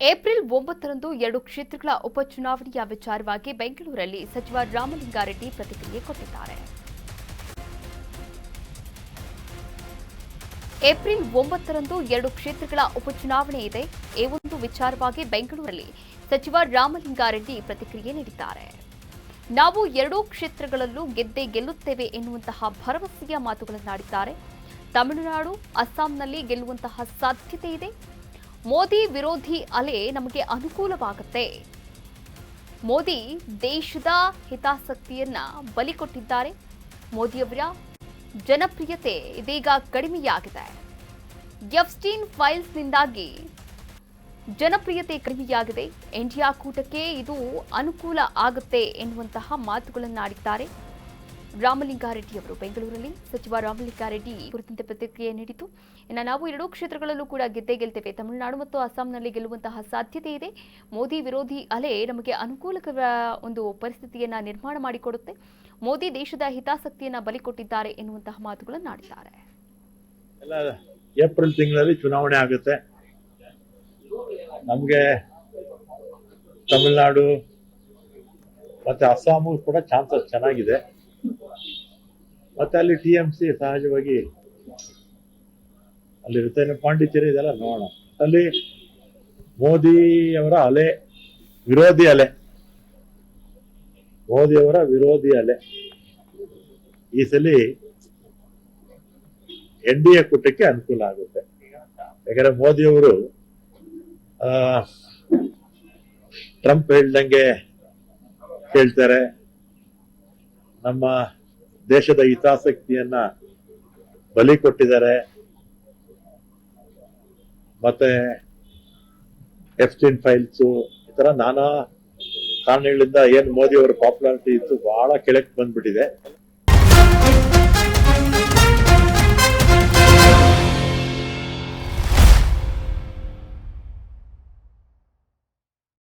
April 9ರಂದು 2 ಕ್ಷೇತ್ರಗಳ ಉಪಚುನಾವಣೆಯ ವಿಚಾರವಾಗಿ ಬೆಂಗಳೂರಲ್ಲಿ ಸಚಿವ ರಾಮಲಿಂಗಾರೆಡ್ಡಿ ಪ್ರತಿಕ್ರಿಯೆ ಕೊಟ್ಟಿದ್ದಾರೆ. ಏಪ್ರಿಲ್ 9ರಂದು 2 ಕ್ಷೇತ್ರಗಳ ಉಪಚುನಾವಣೆ ಇದೆ. ಈ ಒಂದು ವಿಚಾರವಾಗಿ ಬೆಂಗಳೂರಲ್ಲಿ ಸಚಿವ ರಾಮಲಿಂಗಾರೆಡ್ಡಿ ಪ್ರತಿಕ್ರಿಯೆ ನೀಡಿದ್ದಾರೆ. ನಾವು 2 ಕ್ಷೇತ್ರಗಳಲ್ಲೂ ಗೆದ್ದೇ ಗೆಲ್ಲುತ್ತೇವೆ ಎನ್ನುವಂತಹ ಭರವಸೆಯ ಮಾತುಗಳನ್ನಾಡಿದ್ದಾರೆ. ತಮಿಳುನಾಡು, ಅಸ್ಸಾಂನಲ್ಲಿ ಗೆಲ್ಲುವಂತಹ ಸಾಧ್ಯತೆ ಇದೆ. ಮೋದಿ ವಿರೋಧಿ ಅಲೆ ನಮಗೆ ಅನುಕೂಲವಾಗುತ್ತೆ. ಮೋದಿ ದೇಶದ ಹಿತಾಸಕ್ತಿಯನ್ನ ಬಲಿ ಕೊಟ್ಟಿದ್ದಾರೆ. ಮೋದಿಯವರ ಜನಪ್ರಿಯತೆ ಇದೀಗ ಕಡಿಮೆಯಾಗಿದೆ. ಎಫ್ಸ್ಟೀನ್ ಫೈಲ್ಸ್ನಿಂದಾಗಿ ಜನಪ್ರಿಯತೆ ಕಡಿಮೆಯಾಗಿದೆ. ಇಂಡಿಯಾ ಕೂಟಕ್ಕೆ ಇದು ಅನುಕೂಲ ಆಗುತ್ತೆ ಎನ್ನುವಂತಹ ಮಾತುಗಳನ್ನಾಡಿದ್ದಾರೆ ರಾಮಲಿಂಗಾರೆಡ್ಡಿ ಅವರು. ಬೆಂಗಳೂರಲ್ಲಿ ಸಚಿವ ರಾಮಲಿಂಗಾರೆಡ್ಡಿ ಕುರಿತಂತೆ ಪ್ರತಿಕ್ರಿಯೆ ನೀಡಿತು. ಇನ್ನು ನಾವು 2 ಕ್ಷೇತ್ರಗಳಲ್ಲೂ ಕೂಡ ಗೆದ್ದೇ ಗೆಲ್ತೇವೆ. ತಮಿಳುನಾಡು ಮತ್ತು ಅಸ್ಸಾಂನಲ್ಲಿ ಗೆಲ್ಲುವಂತಹ ಸಾಧ್ಯತೆ ಇದೆ. ಮೋದಿ ವಿರೋಧಿ ಅಲೆ ನಮಗೆ ಅನುಕೂಲಕರ ಒಂದು ಪರಿಸ್ಥಿತಿಯನ್ನ ನಿರ್ಮಾಣ ಮಾಡಿಕೊಡುತ್ತೆ. ಮೋದಿ ದೇಶದ ಹಿತಾಸಕ್ತಿಯನ್ನ ಬಲಿ ಕೊಟ್ಟಿದ್ದಾರೆ ಎನ್ನುವಂತಹ ಮಾತುಗಳನ್ನಾಡಿದ್ದಾರೆ. ಏಪ್ರಿಲ್ ತಿಂಗಳಲ್ಲಿ ಚುನಾವಣೆ ಆಗುತ್ತೆ. ನಮಗೆ ತಮಿಳುನಾಡು ಮತ್ತೆ ಅಸ್ಸಾಮು ಕೂಡ ಚಾನ್ಸಸ್ ಚೆನ್ನಾಗಿದೆ. ಮತ್ತೆ ಅಲ್ಲಿ ಟಿಎಂಸಿ ಸಹಜವಾಗಿ ಅಲ್ಲಿರುತ್ತೆ. ಪಾಂಡಿಚೇರಿ ಇದೆಲ್ಲ ನೋಡೋಣ. ಅಲ್ಲಿ ಮೋದಿಯವರ ಅಲೆ ವಿರೋಧಿ ಅಲೆ, ಮೋದಿಯವರ ವಿರೋಧಿ ಅಲೆ ಈ ಸಲ NDA ಕೂಟಕ್ಕೆ ಅನುಕೂಲ ಆಗುತ್ತೆ. ಯಾಕಂದ್ರೆ ಮೋದಿಯವರು ಟ್ರಂಪ್ ಹೇಳ್ದಂಗೆ ಕೇಳ್ತಾರೆ. ನಮ್ಮ ದೇಶದ ಹಿತಾಸಕ್ತಿಯನ್ನ ಬಲಿ ಕೊಟ್ಟಿದ್ದಾರೆ. ಮತ್ತೆ ಎಫ್ಸ್ಟೀನ್ ಫೈಲ್ಸ್ ಈ ತರ ನಾನಾ ಕಾರಣಗಳಿಂದ ಏನ್ ಮೋದಿ ಅವರ ಪಾಪ್ಯುಲಾರಿಟಿ ಇತ್ತು ಬಹಳ ಕೆಳಕ್ಕೆ ಬಂದ್ಬಿಟ್ಟಿದೆ.